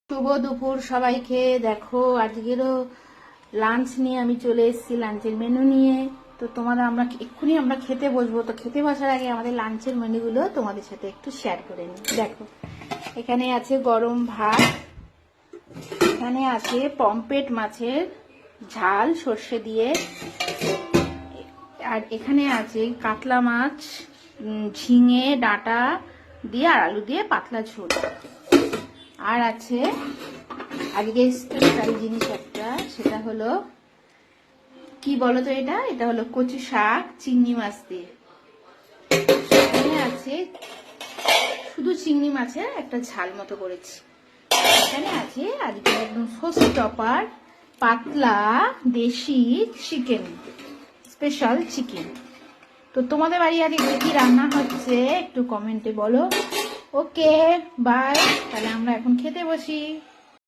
শুভ দুপুর সবাইকে। দেখো আজকেরও লাঞ্চ নিয়ে আমি চলে এসেছি, লাঞ্চের মেনু নিয়ে। তো আমরা এক্ষুনি খেতে বসবো। তো খেতে বসার আগে আমাদের লাঞ্চের মেনুগুলো তোমাদের সাথে একটু শেয়ার করে নিই। দেখো, এখানে আছে গরম ভাত, এখানে আছে পমফ্রেট মাছের ঝাল সর্ষে দিয়ে, আর এখানে আছে কাতলা মাছ ঝিঙে ডাঁটা দিয়ে আর আলু দিয়ে পাতলা ঝোল। আর আছে আজকে স্পেশাল জিনিস একটা, সেটা হলো কি বলতো, এটা হলো কচু শাক চিংড়ি মাছ দিয়ে। এখানে আছে শুধু চিংড়ি মাছের একটা ঝাল মতো করেছি। এখানে আছে আজকে একদম সোস টপার পাতলা দেশি চিকেন, স্পেশাল চিকেন। তো তোমাদের বাড়ি আজকে কি রান্না হচ্ছে একটু কমেন্টে বলো। ওকে বাই, তাহলে আমরা এখন খেতে বসি।